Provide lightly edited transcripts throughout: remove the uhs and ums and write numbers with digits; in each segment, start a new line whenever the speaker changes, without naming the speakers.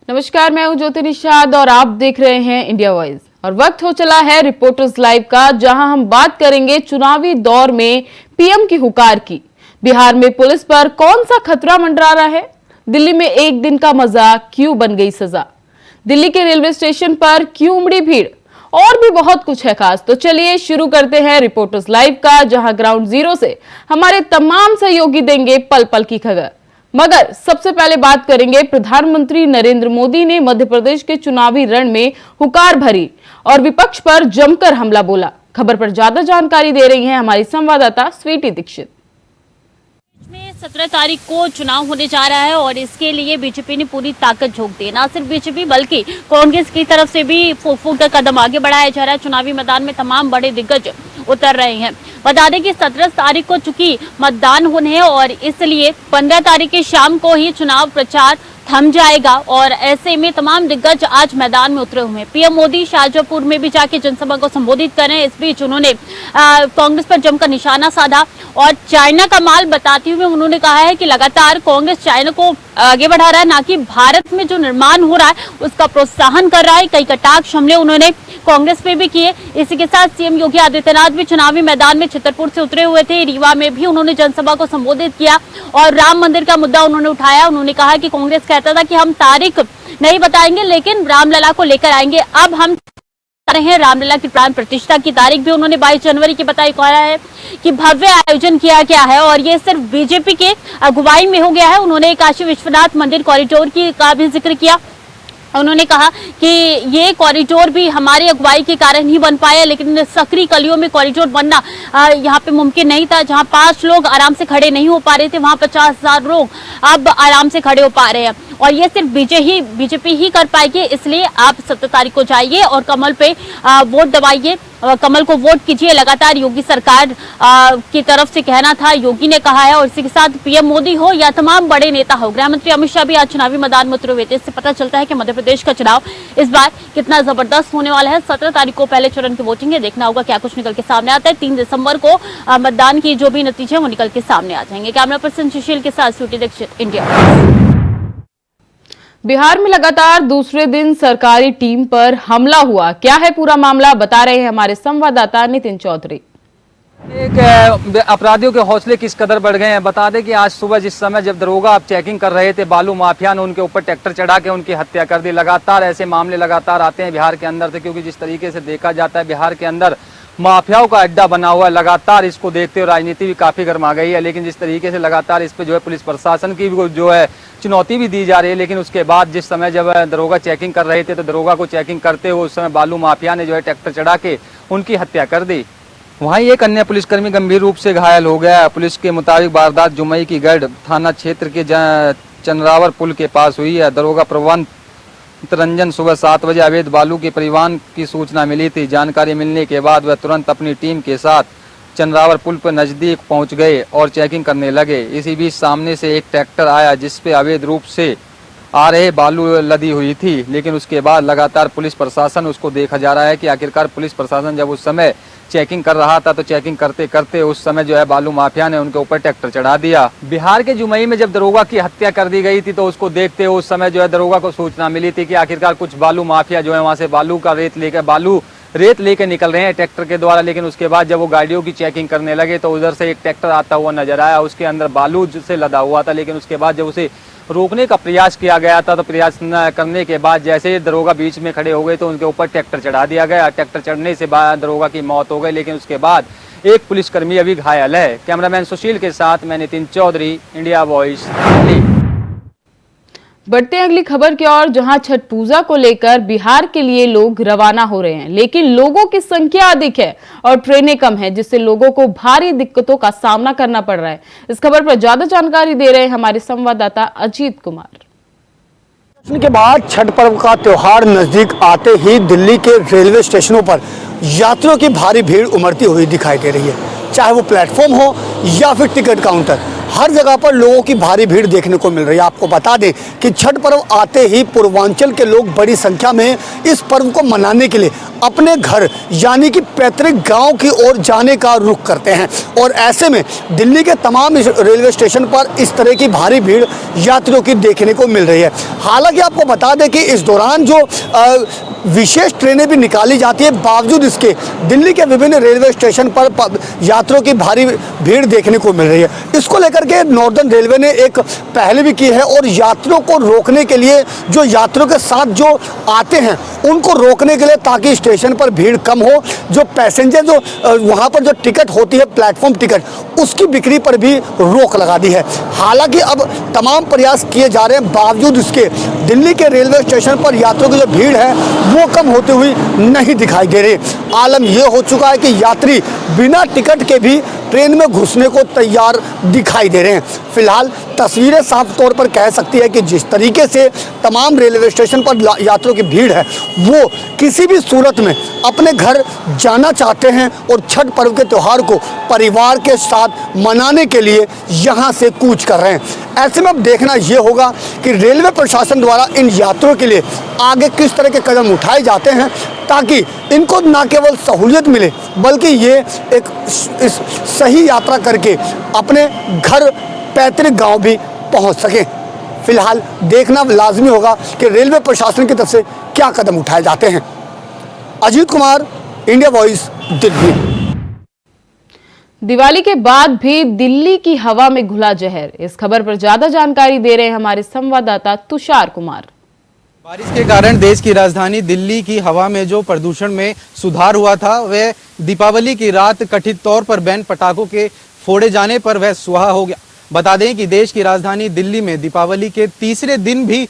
नमस्कार, मैं हूं ज्योति निषाद और आप देख रहे हैं इंडिया वॉइस। और वक्त हो चला है रिपोर्टर्स लाइव का, जहां हम बात करेंगे चुनावी दौर में पीएम की हुकार की। बिहार में पुलिस पर कौन सा खतरा मंडरा रहा है? दिल्ली में एक दिन का मजा क्यों बन गई सजा? दिल्ली के रेलवे स्टेशन पर क्यों उमड़ी भीड़? और भी बहुत कुछ है खास। तो चलिए शुरू करते हैं रिपोर्टर्स लाइव का, जहां ग्राउंड जीरो से हमारे तमाम सहयोगी देंगे पल पल की खबर। मगर सबसे पहले बात करेंगे, प्रधानमंत्री नरेंद्र मोदी ने मध्य प्रदेश के चुनावी रण में हुकार भरी और विपक्ष पर जमकर हमला बोला। खबर पर ज्यादा जानकारी दे रही हैं हमारी संवाददाता स्वीटी दीक्षित।
17 तारीख को चुनाव होने जा रहा है और इसके लिए बीजेपी ने पूरी ताकत झोंक दी। न सिर्फ बीजेपी बल्कि कांग्रेस की तरफ से भी फूक का कदम आगे बढ़ाया जा रहा है। चुनावी मैदान में तमाम बड़े दिग्गज उतर रहे हैं। बता दें कि 17 तारीख को चूंकि मतदान होने हैं और इसलिए 15 तारीख की शाम को ही चुनाव प्रचार थम जाएगा और ऐसे में तमाम दिग्गज आज मैदान में उतरे हुए हैं। पीएम मोदी शाहजहांपुर में भी जाके जनसभा को संबोधित कर रहे हैं। इस बीच उन्होंने कांग्रेस पर जमकर निशाना साधा और चाइना का माल बताते हुए उन्होंने कहा है कि लगातार कांग्रेस चाइना को आगे बढ़ा रहा है, ना कि भारत में जो निर्माण हो रहा है उसका प्रोत्साहन कर रहा है। कई कटाक्ष हमले उन्होंने कांग्रेस पे भी किए। इसी के साथ सीएम योगी आदित्यनाथ भी चुनावी मैदान में छतरपुर से उतरे हुए थे। रीवा में भी उन्होंने जनसभा को संबोधित किया और राम मंदिर का मुद्दा उन्होंने उठाया। उन्होंने कहा कि कांग्रेस कहता था कि हम तारीख नहीं बताएंगे लेकिन रामलला को लेकर आएंगे। अब हम रहे हैं रामलला की प्राण प्रतिष्ठा की तारीख भी उन्होंने 22 जनवरी की बताई। कहा है कि भव्य आयोजन किया गया है और ये सिर्फ बीजेपी के अगुवाई में हो गया है। उन्होंने काशी विश्वनाथ मंदिर कॉरिडोर का भी जिक्र किया। उन्होंने कहा कि ये कॉरिडोर भी हमारी अगुवाई के कारण ही बन पाया, लेकिन सकरी कलियों में कॉरिडोर बनना यहाँ पे मुमकिन नहीं था। जहाँ 5 लोग आराम से खड़े नहीं हो पा रहे थे, वहाँ 50,000 लोग अब आराम से खड़े हो पा रहे हैं और ये सिर्फ बीजेपी ही कर पाएगी। इसलिए आप 17 तारीख को जाइए और कमल पे वोट दबाइए, कमल को वोट कीजिए। लगातार योगी सरकार की तरफ से कहना था, योगी ने कहा है। और इसी के साथ पीएम मोदी हो या तमाम बड़े नेता हो, गृह मंत्री अमित शाह भी आज चुनावी मैदान में उतरे हुए थे। इससे पता चलता है कि मध्य प्रदेश का चुनाव इस बार कितना जबरदस्त होने वाला है। 17 तारीख को पहले चरण की वोटिंग है, देखना होगा क्या कुछ निकल के सामने आता है। 3 दिसंबर को मतदान की जो भी नतीजे हैं वो निकल के सामने आ जाएंगे। कैमरा पर्सन सुशील के साथ स्वीटी दीक्षित, इंडिया।
बिहार में लगातार दूसरे दिन सरकारी टीम पर हमला हुआ। क्या है पूरा मामला, बता रहे हैं हमारे संवाददाता नितिन चौधरी।
अपराधियों के हौसले किस कदर बढ़ गए हैं। बता दें कि आज सुबह जिस समय जब दरोगा आप चेकिंग कर रहे थे, बालू माफिया ने उनके ऊपर ट्रैक्टर चढ़ा के उनकी हत्या कर दी। लगातार ऐसे मामले लगातार आते हैं बिहार के अंदर से, क्योंकि जिस तरीके से देखा जाता है बिहार के अंदर माफियाओं का अड्डा बना हुआ है। लगातार इसको देखते हुए राजनीति भी काफी गर्मा गई है, लेकिन जिस तरीके से लगातार इस पे जो है पुलिस प्रशासन की भी जो है चुनौती भी दी जा रही है। लेकिन उसके बाद जिस समय जब दरोगा चेकिंग कर रहे थे तो दरोगा को चेकिंग करते हुए उस समय बालू माफिया ने जो है ट्रैक्टर चढ़ा के उनकी हत्या कर दी। वहीं एक अन्य पुलिसकर्मी गंभीर रूप से घायल हो गया। पुलिस के मुताबिक वारदात जुमई की गढ़ थाना क्षेत्र के चंद्रावर पुल के पास हुई है। दरोगा प्रवंत रंजन सुबह 7 बजे अवैध बालू के परिवहन की सूचना मिली थी। जानकारी मिलने के बाद वह तुरंत अपनी टीम के साथ चंद्रावर पुल पर नजदीक पहुंच गए और चेकिंग करने लगे। इसी बीच सामने से एक ट्रैक्टर आया जिसपे अवैध रूप से आ रहे बालू लदी हुई थी, लेकिन उसके बाद लगातार पुलिस प्रशासन उसको देखा जा रहा है कि आखिरकार पुलिस प्रशासन जब उस समय चेकिंग कर रहा था तो चेकिंग करते करते उस समय जो है बालू माफिया ने उनके ऊपर ट्रैक्टर चढ़ा दिया। बिहार के जुमई में जब दरोगा की हत्या कर दी गई थी तो उसको देखते हुए उस समय जो है दरोगा को सूचना मिली थी कि आखिरकार कुछ बालू माफिया जो है वहां से बालू रेत लेके निकल रहे हैं ट्रैक्टर के द्वारा। लेकिन उसके बाद जब वो गाड़ियों की चेकिंग करने लगे तो उधर से एक ट्रैक्टर आता हुआ नजर आया, उसके अंदर बालू से लदा हुआ था। लेकिन उसके बाद जब उसे रोकने का प्रयास किया गया था तो प्रयास करने के बाद जैसे दरोगा बीच में खड़े हो गए तो उनके ऊपर ट्रैक्टर चढ़ा दिया गया। ट्रैक्टर चढ़ने से बाद दरोगा की मौत हो गई, लेकिन उसके बाद एक पुलिसकर्मी अभी घायल है। कैमरामैन सुशील के साथ मैं नितिन चौधरी, इंडिया वॉइस।
बढ़ते हैं अगली खबर की ओर, जहां छठ पूजा को लेकर बिहार के लिए लोग रवाना हो रहे हैं, लेकिन लोगों की संख्या अधिक है और ट्रेनें कम हैं, जिससे लोगों को भारी दिक्कतों का सामना करना पड़ रहा है। इस खबर पर ज्यादा जानकारी दे रहे हैं हमारे संवाददाता अजीत कुमार।
के बाद छठ पर्व का त्योहार नजदीक आते ही दिल्ली के रेलवे स्टेशनों पर यात्रियों की भारी भीड़ उमड़ती हुई दिखाई दे रही है। चाहे वो प्लेटफॉर्म हो या फिर टिकट काउंटर, हर जगह पर लोगों की भारी भीड़ देखने को मिल रही है। आपको बता दें कि छठ पर्व आते ही पूर्वांचल के लोग बड़ी संख्या में इस पर्व को मनाने के लिए अपने घर यानी कि पैतृक गांव की ओर जाने का रुख करते हैं और ऐसे में दिल्ली के तमाम रेलवे स्टेशन पर इस तरह की भारी भीड़ यात्रियों की देखने को मिल रही है। हालांकि आपको बता दें कि इस दौरान जो विशेष ट्रेनें भी निकाली जाती है, बावजूद इसके दिल्ली के विभिन्न रेलवे स्टेशन पर यात्रियों की भारी भीड़ देखने को मिल रही है। इसको लेकर के नॉर्दर्न रेलवे ने एक पहल भी की है और यात्रियों को रोकने के लिए, जो यात्रियों के साथ जो आते हैं उनको रोकने के लिए, ताकि स्टेशन पर भीड़ कम हो, जो पैसेंजर जो वहाँ पर जो टिकट होती है प्लेटफॉर्म टिकट, उसकी बिक्री पर भी रोक लगा दी है। हालांकि अब तमाम प्रयास किए जा रहे हैं, बावजूद इसके दिल्ली के रेलवे स्टेशन पर यात्रियों की जो भीड़ है वो कम होती हुई नहीं दिखाई दे रही। आलम यह हो चुका है कि यात्री बिना टिकट के भी ट्रेन में घुसने को तैयार दिखाई दे रहे हैं। फिलहाल तस्वीरें साफ तौर पर कह सकती है कि जिस तरीके से तमाम रेलवे स्टेशन पर यात्रियों की भीड़ है, वो किसी भी सूरत में अपने घर जाना चाहते हैं और छठ पर्व के त्यौहार को परिवार के साथ मनाने के लिए यहाँ से कूच कर रहे हैं। ऐसे में अब देखना ये होगा कि रेलवे प्रशासन द्वारा इन यात्रियों के लिए आगे किस तरह के कदम उठाए जाते हैं, ताकि इनको न केवल सहूलियत मिले बल्कि ये एक सही यात्रा करके अपने घर पैतृक गांव भी पहुंच सकें। फिलहाल देखना लाजमी होगा कि रेलवे प्रशासन की तरफ से क्या कदम उठाए जाते हैं। Ajit Kumar, India voice, Delhi.
दिवाली के बाद भी दिल्ली की हवा में घुला जहर। इस खबर पर ज्यादा जानकारी दे रहे हैं हमारे संवाददाता तुषार कुमार।
बारिश के कारण देश की राजधानी दिल्ली की हवा में जो प्रदूषण में सुधार हुआ था, वह दीपावली की रात कथित तौर पर बैन पटाखों के फोड़े जाने पर वह सुहा हो गया। बता दें कि देश की राजधानी दिल्ली में दीपावली के तीसरे दिन भी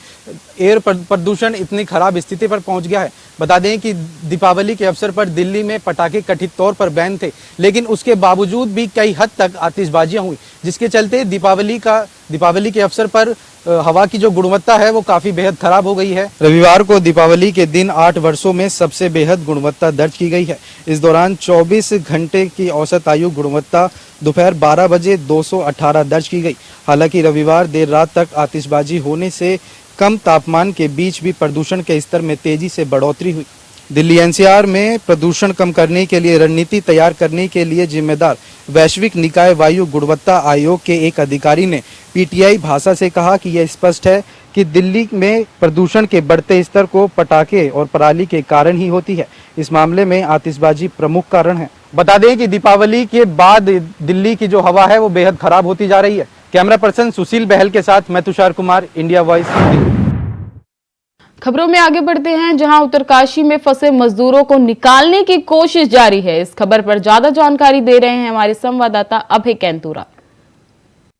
एयर प्रदूषण इतनी खराब स्थिति पर पहुंच गया है। बता दें कि दीपावली के अवसर पर दिल्ली में पटाखे कथित तौर पर बैन थे, लेकिन उसके बावजूद भी कई हद तक आतिशबाजियां हुई, जिसके चलते दीपावली के अवसर पर हवा की जो गुणवत्ता है वो काफी बेहद खराब हो गई है। रविवार को दीपावली के दिन 8 वर्षों में सबसे बेहद गुणवत्ता दर्ज की गई है। इस दौरान 24 घंटे की औसत आयु गुणवत्ता दोपहर 12 बजे 218 दर्ज की गई। हालांकि रविवार देर रात तक आतिशबाजी होने से कम तापमान के बीच भी प्रदूषण के स्तर में तेजी से बढ़ोतरी हुई। दिल्ली एनसीआर में प्रदूषण कम करने के लिए रणनीति तैयार करने के लिए जिम्मेदार वैश्विक निकाय वायु गुणवत्ता आयोग के एक अधिकारी ने पीटीआई भाषा से कहा कि यह स्पष्ट है कि दिल्ली में प्रदूषण के बढ़ते स्तर को पटाखे और पराली के कारण ही होती है। इस मामले में आतिशबाजी प्रमुख कारण है। बता दें कि दीपावली के बाद दिल्ली की जो हवा है वो बेहद खराब होती जा रही है। कैमरा पर्सन सुशील बहल के साथ मैं तुषार कुमार, इंडिया वॉइस।
खबरों में आगे बढ़ते हैं, जहां उत्तरकाशी में फंसे मजदूरों को निकालने की कोशिश जारी है। इस खबर पर ज्यादा जानकारी दे रहे हैं हमारे संवाददाता अभय कैंतुरा।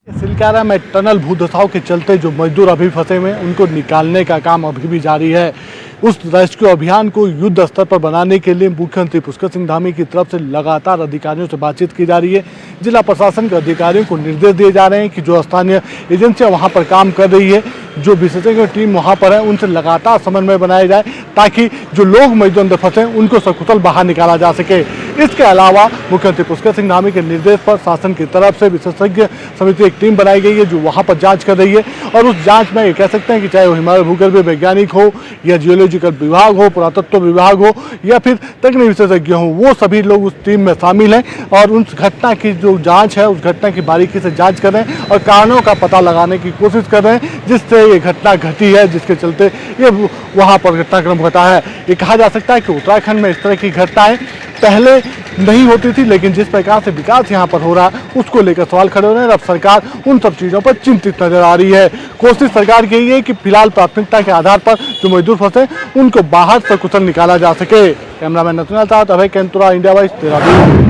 सिलकारा में टनल भूधसाव के चलते जो मजदूर अभी फंसे हुए हैं, उनको निकालने का काम अभी भी जारी है। उस रेस्क्यू अभियान को युद्ध स्तर पर बनाने के लिए मुख्यमंत्री पुष्कर सिंह धामी की तरफ से लगातार अधिकारियों से बातचीत की जा रही है। जिला प्रशासन के अधिकारियों को निर्देश दिए जा रहे हैं कि जो स्थानीय एजेंसियां वहां पर काम कर रही है, जो विशेषज्ञ टीम वहां पर है, उनसे लगातार समन्वय बनाया जाए, ताकि जो लोग मजदूर अंदर फंसे उनको सकुशल बाहर निकाला जा सके। इसके अलावा मुख्यमंत्री पुष्कर सिंह धामी के निर्देश पर शासन की तरफ से विशेषज्ञ समिति एक टीम बनाई गई है, जो वहां पर जांच कर रही है। और उस जांच में ये कह सकते हैं कि चाहे वो हिमालय भूगर्भ वैज्ञानिक हो या जियोलॉजिकल विभाग हो, पुरातत्व विभाग हो या फिर तकनीकी विशेषज्ञ हो, वो सभी लोग उस टीम में शामिल हैं और उस घटना की जो जांच है, उस घटना की बारीकी से जांच कर रहे हैं और कारणों का पता लगाने की कोशिश कर रहे हैं, जिससे ये घटना घटी है, जिसके चलते ये वहाँ पर घटनाक्रम घटा है। ये कहा जा सकता है कि उत्तराखंड में इस तरह की घटनाएं पहले नहीं होती थी, लेकिन जिस प्रकार से विकास यहाँ पर हो रहा है उसको लेकर सवाल खड़े हो रहे हैं। अब सरकार उन सब चीज़ों पर चिंतित नजर आ रही है। कोशिश सरकार की यही है कि फिलहाल प्राथमिकता के आधार पर जो मजदूर फंसे उनको बाहर सकुशल निकाला जा सके। कैमरामैन नथुना साथ अभय कैंतुरा, इंडिया वॉइस, देहरादून।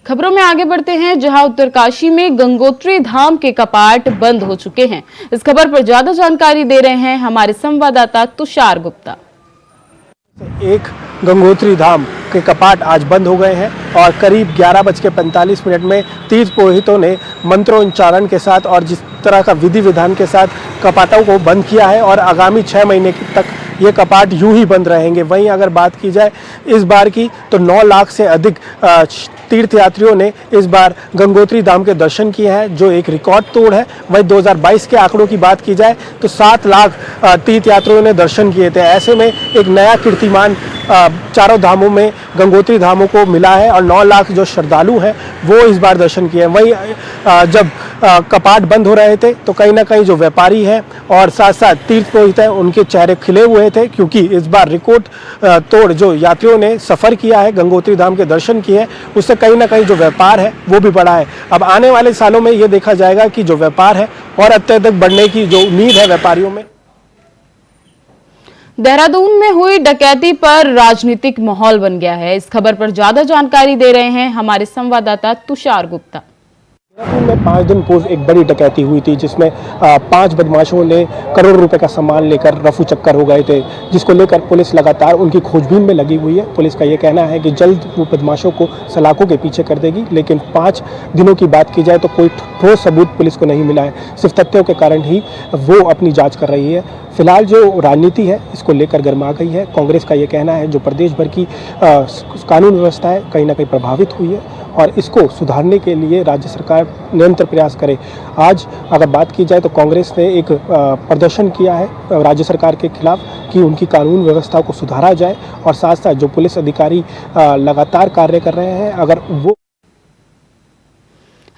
खबरों में आगे बढ़ते हैं, जहां उत्तरकाशी में गंगोत्री धाम के कपाट बंद हो चुके हैं। इस खबर पर ज्यादा जानकारी दे रहे हैं हमारे संवाददाता तुषार गुप्ता।
एक गंगोत्री धाम के कपाट आज बंद हो गए हैं और करीब 11:45 में तीर्थ पुरोहितों ने मंत्रोच्चारण के साथ और जिस तरह का विधि विधान के साथ कपाटों को बंद किया है और आगामी 6 महीने तक ये कपाट यूं ही बंद रहेंगे। वहीं अगर बात की जाए इस बार की, तो 9 लाख से अधिक तीर्थयात्रियों ने इस बार गंगोत्री धाम के दर्शन किए हैं, जो एक रिकॉर्ड तोड़ है। वही 2022 के आंकड़ों की बात की जाए तो 7 लाख तीर्थयात्रियों ने दर्शन किए थे। ऐसे में एक नया कीर्तिमान चारों धामों में गंगोत्री धामों को मिला है और 9 लाख जो श्रद्धालु हैं वो इस बार दर्शन किए हैं। वहीं जब कपाट बंद हो रहे थे तो कहीं ना कहीं जो व्यापारी हैं और साथ साथ तीर्थ पुरोहित हैं उनके चेहरे खिले हुए थे, क्योंकि इस बार रिकॉर्ड तोड़ जो यात्रियों ने सफ़र किया है, गंगोत्री धाम के दर्शन किए हैं, उससे कहीं ना कहीं जो व्यापार है वो भी बढ़ा है। अब आने वाले सालों में ये देखा जाएगा कि जो व्यापार है और अत्यधिक बढ़ने की जो उम्मीद है व्यापारियों में।
देहरादून में हुई डकैती पर राजनीतिक माहौल बन गया है। इस खबर पर ज्यादा जानकारी दे रहे हैं हमारे संवाददाता तुषार गुप्ता।
देहरादून में 5 दिन पूर्व एक बड़ी डकैती हुई थी, जिसमें 5 बदमाशों ने करोड़ रुपए का सामान लेकर रफू चक्कर हो गए थे, जिसको लेकर पुलिस लगातार उनकी खोजबीन में लगी हुई है। पुलिस का ये कहना है कि जल्द वो बदमाशों को सलाखों के पीछे कर देगी, लेकिन 5 दिनों की बात की जाए तो कोई ठोस सबूत पुलिस को नहीं मिला है। सिर्फ तथ्यों के कारण ही वो अपनी जाँच कर रही है। फिलहाल जो राजनीति है इसको लेकर गर्मा गई है। कांग्रेस का ये कहना है जो प्रदेश भर की कानून व्यवस्था है कहीं ना कहीं प्रभावित हुई है और इसको सुधारने के लिए राज्य सरकार निरंतर प्रयास करे। आज अगर बात की जाए तो कांग्रेस ने एक प्रदर्शन किया है राज्य सरकार के खिलाफ कि उनकी कानून व्यवस्था को सुधारा जाए और साथ साथ जो पुलिस अधिकारी लगातार कार्य कर रहे हैं अगर वो।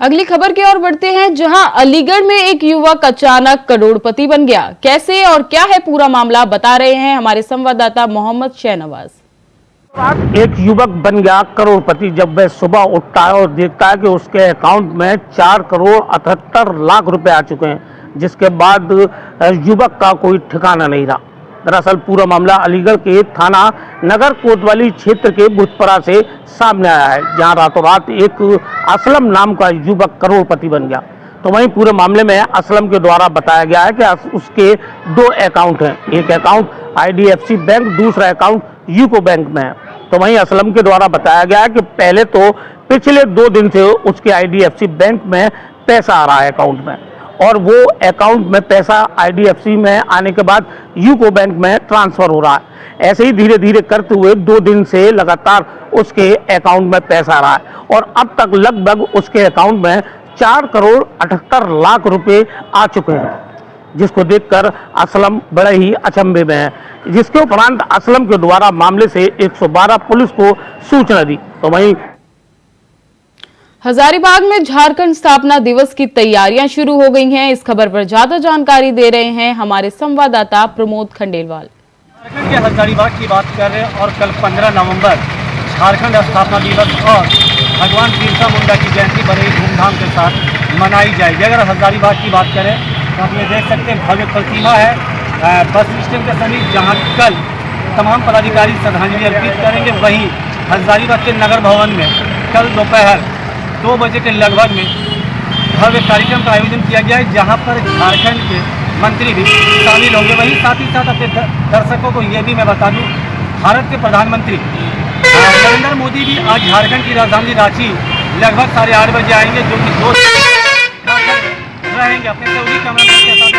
अगली खबर की ओर बढ़ते हैं, जहां अलीगढ़ में एक युवक अचानक करोड़पति बन गया। कैसे और क्या है पूरा मामला, बता रहे हैं हमारे संवाददाता मोहम्मद शहनवाज।
एक युवक बन गया करोड़पति जब वह सुबह उठता है और देखता है कि उसके अकाउंट में 4 करोड़ 78 लाख रुपए आ चुके हैं, जिसके बाद युवक का कोई ठिकाना नहीं रहा। दरअसल पूरा मामला अलीगढ़ के थाना नगर कोतवाली क्षेत्र के भूतपरा से सामने आया है, जहां रातों रात एक असलम नाम का युवक करोड़पति बन गया। तो वहीं पूरे मामले में असलम के द्वारा बताया गया है कि उसके 2 अकाउंट हैं, एक अकाउंट IDFC बैंक, दूसरा अकाउंट यूको बैंक में है। तो वहीं असलम के द्वारा बताया गया है कि पहले तो पिछले 2 दिन से उसके IDFC बैंक में पैसा आ रहा है अकाउंट में, और वो अकाउंट में पैसा IDFC में आने के बाद यूको बैंक में ट्रांसफर हो रहा है। ऐसे ही धीरे धीरे करते हुए 2 दिन से लगातार उसके अकाउंट में पैसा आ रहा है और अब तक लगभग उसके अकाउंट में 4 करोड़ 78 लाख रुपए आ चुके हैं, जिसको देखकर असलम बड़े ही अचंभे में है। जिसके उपरांत असलम के द्वारा मामले से 112 पुलिस को सूचना दी। तो वहीं
हजारीबाग में झारखंड स्थापना दिवस की तैयारियां शुरू हो गई हैं। इस खबर पर ज्यादा जानकारी दे रहे हैं हमारे संवाददाता प्रमोद खंडेलवाल।
झारखंड के हजारीबाग की बात कर रहे हैं और कल 15 नवंबर झारखंड स्थापना दिवस और भगवान बिरसा मुंडा की जयंती बड़े धूमधाम के साथ मनाई जाएगी। अगर हजारीबाग की बात करें तो आप ये देख सकते हैं भव्य प्रतिमा है बस स्टैंड के समीप, जहां कल तमाम पदाधिकारी श्रद्धांजलि अर्पित करेंगे। वहीं हजारीबाग के नगर भवन में कल दोपहर 2 बजे के लगभग में भव्य कार्यक्रम का आयोजन किया गया है, जहां पर झारखंड के मंत्री भी शामिल होंगे। वहीं साथ ही साथ अपने दर्शकों को ये भी मैं बता दूं, भारत के प्रधानमंत्री नरेंद्र मोदी भी आज झारखंड की राजधानी रांची लगभग 8:30 बजे आएंगे, जो कि 2 रहेंगे अपने सऊदी कैमरामैन के साथ।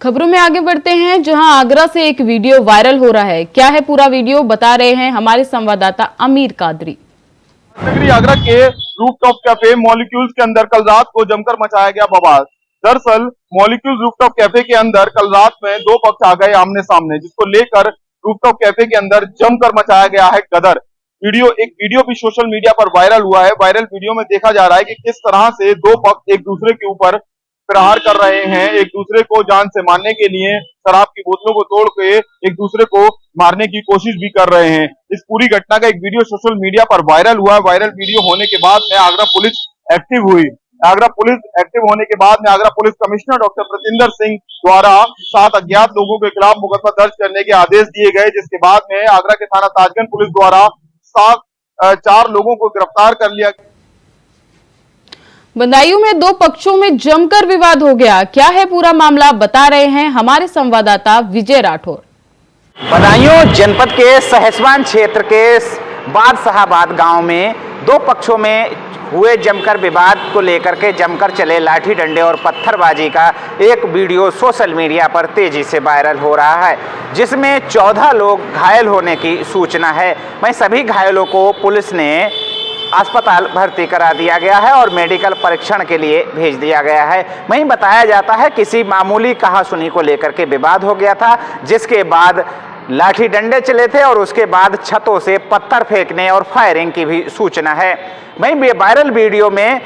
खबरों में आगे बढ़ते हैं, जहां आगरा से एक वीडियो वायरल हो रहा है। क्या है पूरा वीडियो, बता रहे हैं हमारे संवाददाता अमीर कादरी।
नगरी आगरा के रूफटॉप कैफे मॉलिक्यूल्स के अंदर कल रात को जमकर मचाया गया बवाल। दरअसल मॉलिक्यूल्स रूफटॉप कैफे के अंदर कल रात में 2 पक्ष आ गए आमने सामने, जिसको लेकर रूफटॉप कैफे के अंदर जमकर मचाया गया है गदर। एक वीडियो भी सोशल मीडिया पर वायरल हुआ है। वायरल वीडियो में देखा जा रहा है कि किस तरह से 2 पक्ष एक दूसरे के ऊपर प्रहार कर रहे हैं, एक दूसरे को जान से मारने के लिए शराब की बोतलों को तोड़ के एक दूसरे को मारने की कोशिश भी कर रहे हैं। इस पूरी घटना का एक वीडियो सोशल मीडिया पर वायरल हुआ है। वायरल वीडियो होने के बाद में आगरा पुलिस एक्टिव हुई। आगरा पुलिस एक्टिव होने के बाद में Agra police commissioner doctor Pratinder Singh द्वारा 7 अज्ञात लोगों के खिलाफ मुकदमा दर्ज करने के आदेश दिए गए, जिसके बाद में आगरा के थाना ताजगंज पुलिस द्वारा 4 लोगों को गिरफ्तार कर लिया।
बदायूं में 2 पक्षों में जमकर विवाद हो गया। क्या है पूरा मामला, बता रहे हैं हमारे संवाददाता विजय राठौर।
बदायूं जनपद के सहसवान क्षेत्र के बादशाहाबाद गांव में दो पक्षों में हुए जमकर विवाद को लेकर के जमकर चले लाठी डंडे और पत्थरबाजी का एक वीडियो सोशल मीडिया पर तेजी से वायरल हो रहा है, जिसमें 14 लोग घायल होने की सूचना है। वहीं सभी घायलों को पुलिस ने अस्पताल भर्ती करा दिया गया है और मेडिकल परीक्षण के लिए भेज दिया गया है। वहीं बताया जाता है किसी मामूली कहासुनी को लेकर के विवाद हो गया था, जिसके बाद लाठी डंडे चले थे और उसके बाद छतों से पत्थर फेंकने और फायरिंग की भी सूचना है। वहीं वायरल वीडियो में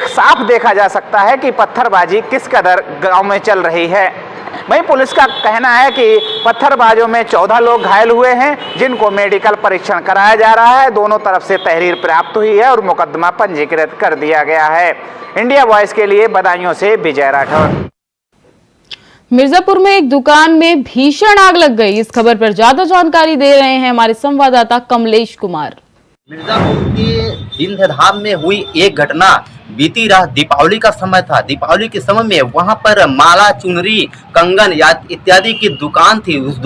साफ देखा जा सकता है कि पत्थरबाजी किस कदर गांव में चल रही है। वहीं पुलिस का कहना है कि पत्थरबाजों में 14 लोग घायल हुए हैं, जिनको मेडिकल परीक्षण कराया जा रहा है। दोनों तरफ से तहरीर प्राप्त हुई है और मुकदमा पंजीकृत कर दिया गया है। इंडिया वॉइस के लिए बदायूं से विजय राठौर।
मिर्जापुर में एक दुकान में भीषण आग लग गई। इस खबर पर ज्यादा जानकारी दे रहे हैं हमारे संवाददाता कमलेश कुमार।
मिर्जापुर के सिंधधाम में हुई एक घटना बीती रात दीपावली का समय था। दीपावली के समय में वहां पर माला, चुनरी, कंगन इत्यादि की दुकान थी। उस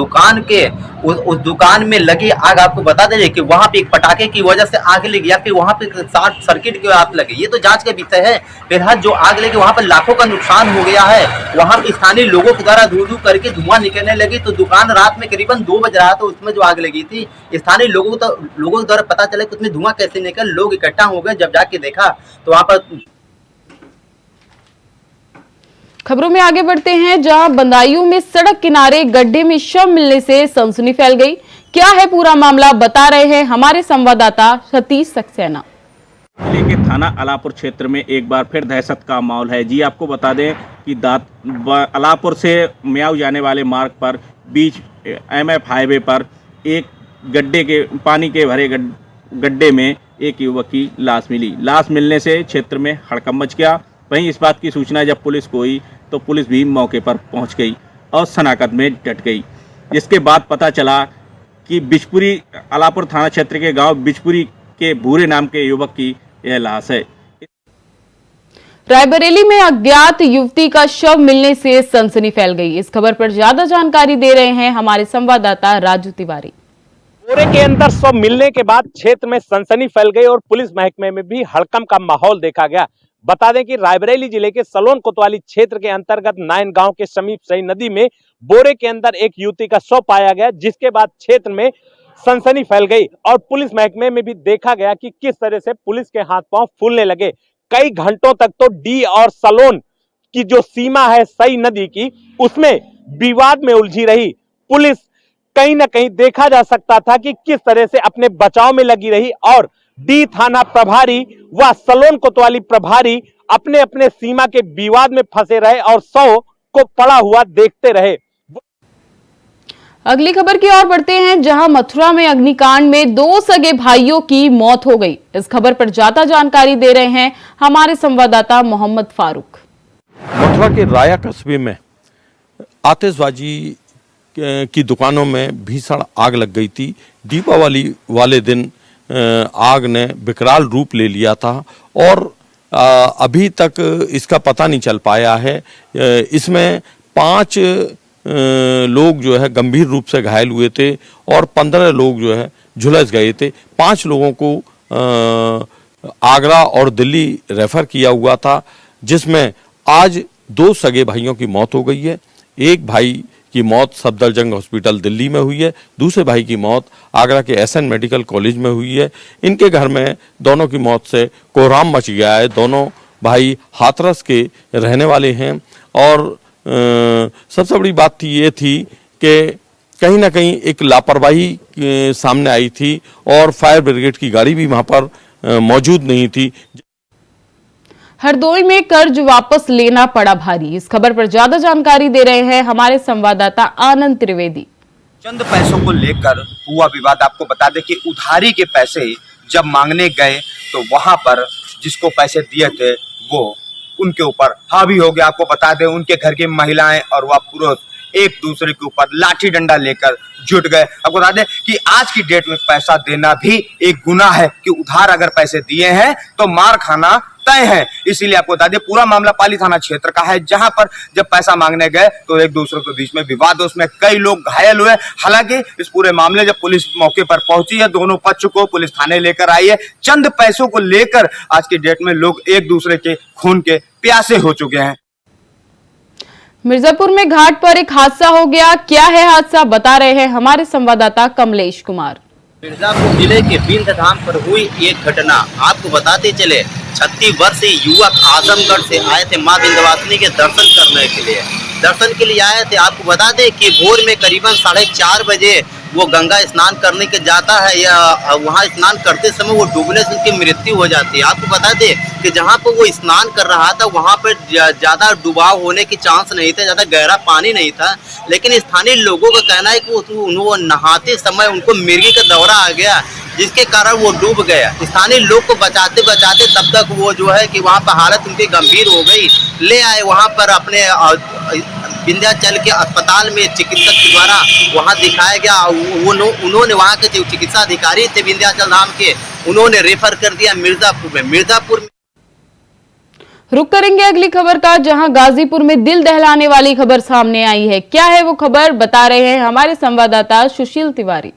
दुकान में लगी आग, आपको बता दें कि वहां पे एक पटाखे की वजह से आग लगी या फिर वहां पे शॉर्ट सर्किट की आग लगी, ये तो जांच का विषय है। फिलहाल जो आग लगी वहां पर लाखों का नुकसान हो गया है। वहां पे स्थानीय लोगों के द्वारा धू करके धुआं निकलने लगी। तो दुकान रात में करीबन 2 बज रहा था, उसमें जो आग लगी थी, स्थानीय लोगों के द्वारा पता चला कि उसमें धुआं कैसे निकल, लोग इकट्ठा हो गए। जब जाके देखा तो वहां पर।
खबरों में आगे बढ़ते हैं, जहां बदायूं में सड़क किनारे गड्ढे में शव मिलने से सनसनी फैल गई। क्या है पूरा मामला, बता रहे हैं हमारे संवाददाता सतीश सक्सेना।
जिले के थाना अलापुर क्षेत्र में एक बार फिर दहशत का माहौल है। जी आपको बता दें कि अलापुर से म्याऊ जाने वाले मार्ग पर बीच MF हाईवे पर एक गड्ढे के पानी के भरे गड्ढे में एक युवक की लाश मिली। लाश मिलने से क्षेत्र में हड़कंप मच गया। वहीं इस बात की सूचना जब पुलिस को हुई तो पुलिस भी मौके पर पहुंच गई और शनाख्त में डट गई। जिसके बाद पता चला कि बिजपुरी अलापुर थाना क्षेत्र के गांव बिजपुरी के भूरे नाम के युवक की यह लाश है।
रायबरेली में अज्ञात युवती का शव मिलने से सनसनी फैल गई। इस खबर पर ज्यादा जानकारी दे रहे हैं हमारे संवाददाता राजू तिवारी।
बोरे के अंदर शव मिलने के बाद क्षेत्र में सनसनी फैल गई और पुलिस महकमे में भी हड़कंप का माहौल देखा गया। बता दें कि रायबरेली जिले के सलोन कोतवाली क्षेत्र के अंतर्गत नाइन गांव के समीप सई नदी में बोरे के अंदर एक युवती का शव पाया गया, जिसके बाद क्षेत्र में सनसनी फैल गई और पुलिस महकमे में भी देखा गया कि किस तरह से पुलिस के हाथ पांव फूलने लगे। कई घंटों तक तो डी और सलोन की जो सीमा है सई नदी की, उसमें विवाद में उलझी रही पुलिस। कहीं ना कहीं देखा जा सकता था कि किस तरह से अपने बचाव में लगी रही और डी थाना प्रभारी व सलोन कोतवाली प्रभारी अपने अपने सीमा के विवाद में फंसे रहे और शव को पड़ा हुआ देखते रहे।
अगली खबर की ओर बढ़ते हैं, जहां मथुरा में अग्निकांड में 2 सगे भाइयों की मौत हो गई। इस खबर पर ज्यादा जानकारी दे रहे हैं हमारे संवाददाता मोहम्मद फारूक।
मथुरा के राया कस्बे में आतिशबाजी की दुकानों में भीषण आग लग गई थी। दीपावली वाले दिन आग ने विकराल रूप ले लिया था और अभी तक इसका पता नहीं चल पाया है। इसमें 5 लोग जो है गंभीर रूप से घायल हुए थे और 15 लोग जो है झुलस गए थे। 5 लोगों को आगरा और दिल्ली रेफर किया हुआ था, जिसमें आज 2 सगे भाइयों की मौत हो गई है। एक भाई की मौत सफदरजंग हॉस्पिटल दिल्ली में हुई है, दूसरे भाई की मौत आगरा के SN मेडिकल कॉलेज में हुई है। इनके घर में दोनों की मौत से कोहराम मच गया है। दोनों भाई हाथरस के रहने वाले हैं और सबसे बड़ी बात ये थी कि कहीं ना कहीं एक लापरवाही सामने आई थी और फायर ब्रिगेड की गाड़ी भी वहां पर मौजूद नहीं थी।
हरदोई में कर्ज वापस लेना पड़ा भारी। इस खबर पर ज्यादा जानकारी दे रहे हैं हमारे संवाददाता आनंद त्रिवेदी।
चंद पैसों को लेकर हुआ विवाद। आपको बता दें कि उधारी के पैसे जब मांगने गए तो वहां पर जिसको पैसे दिए थे वो उनके ऊपर हावी हो गया। आपको बता दें उनके घर की महिलाएं और वह पुरुष एक दूसरे के ऊपर लाठी डंडा लेकर जुट गए। आपको बता दें कि आज की डेट में पैसा देना भी एक गुनाह है कि उधार अगर पैसे दिए हैं तो मार खाना तय है। इसीलिए आपको बता दें पूरा मामला पाली थाना क्षेत्र का है, जहां पर जब पैसा मांगने गए तो एक दूसरे के बीच में विवाद, उसमें कई लोग घायल हुए। हालांकि इस पूरे मामले जब पुलिस मौके पर पहुंची है, दोनों पक्ष को पुलिस थाने लेकर आई है। चंद पैसों को लेकर आज की डेट में लोग एक दूसरे के खून के प्यासे हो चुके हैं।
मिर्जापुर में घाट पर एक हादसा हो गया। क्या है हादसा, बता रहे हैं हमारे संवाददाता कमलेश कुमार।
मिर्जापुर जिले के बिंदधाम पर हुई एक घटना आपको बताते चले। 36 वर्षीय युवक आजमगढ़ से आए थे मां विंध्यवासिनी के दर्शन करने के लिए। आए थे। आपको बता दें कि भोर में करीबन 4:30 बजे वो गंगा स्नान करने के जाता है, या वहाँ स्नान करते समय वो डूबने से उनकी मृत्यु हो जाती है। आपको बता दें कि जहाँ पर वो स्नान कर रहा था वहाँ पर ज़्यादा डुबाव होने की चांस नहीं था, ज़्यादा गहरा पानी नहीं था, लेकिन स्थानीय लोगों का कहना है कि वो नहाते समय उनको मिर्गी का दौरा आ गया, जिसके कारण वो डूब गया। स्थानीय लोग को बचाते बचाते तब तक वो जो है कि वहाँ पर हालत उनकी गंभीर हो गई। ले आए वहाँ पर अपने विंध्याचल के अस्पताल में चिकित्सक के द्वारा वहाँ दिखाया गया। उन्होंने वहाँ के जो चिकित्सा अधिकारी थे विंध्याचल धाम के, उन्होंने रेफर कर दिया मिर्जापुर में।
रुक करेंगे अगली खबर का, जहां गाजीपुर में दिल दहलाने वाली खबर सामने आई है। क्या है वो खबर, बता रहे हैं हमारे संवाददाता सुशील तिवारी।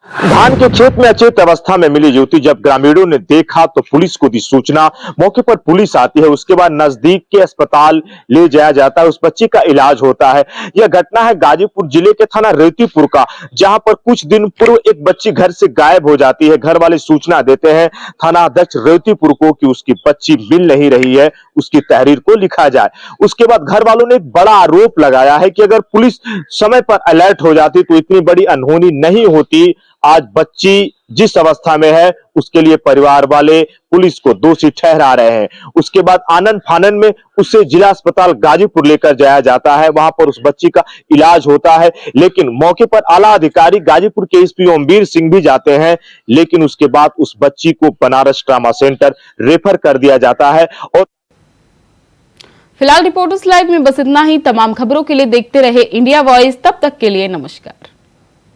धान के खेत में अचेत अवस्था में मिली युवती जब ग्रामीणों ने देखा तो पुलिस को दी सूचना। मौके पर पुलिस आती है, उसके बाद नजदीक के अस्पताल ले जाया जाता है, उस बच्ची का इलाज होता है। यह घटना है गाजीपुर जिले के थाना रेवतीपुर का, जहां पर कुछ दिन पूर्व एक बच्ची घर से गायब हो जाती है। घर वाले सूचना देते हैं थाना अध्यक्ष रेवतीपुर को कि उसकी बच्ची मिल नहीं रही है, उसकी तहरीर को लिखा जाए। उसके बाद घर वालों ने एक बड़ा आरोप लगाया है कि अगर पुलिस समय पर अलर्ट हो जाती तो इतनी बड़ी अनहोनी नहीं होती। आज बच्ची जिस अवस्था में है उसके लिए परिवार वाले पुलिस को दोषी ठहरा रहे हैं। उसके बाद आनंद फानन में उसे जिला अस्पताल गाजीपुर लेकर जाया जाता है, वहां पर उस बच्ची का इलाज होता है। लेकिन मौके पर आला अधिकारी गाजीपुर के एसपी ओमवीर सिंह भी जाते हैं, लेकिन उसके बाद उस बच्ची को बनारस ट्रामा सेंटर रेफर कर दिया जाता है। और
फिलहाल रिपोर्टर्स लाइव में बस इतना ही। तमाम खबरों के लिए देखते रहे इंडिया वॉइस। तब तक के लिए नमस्कार।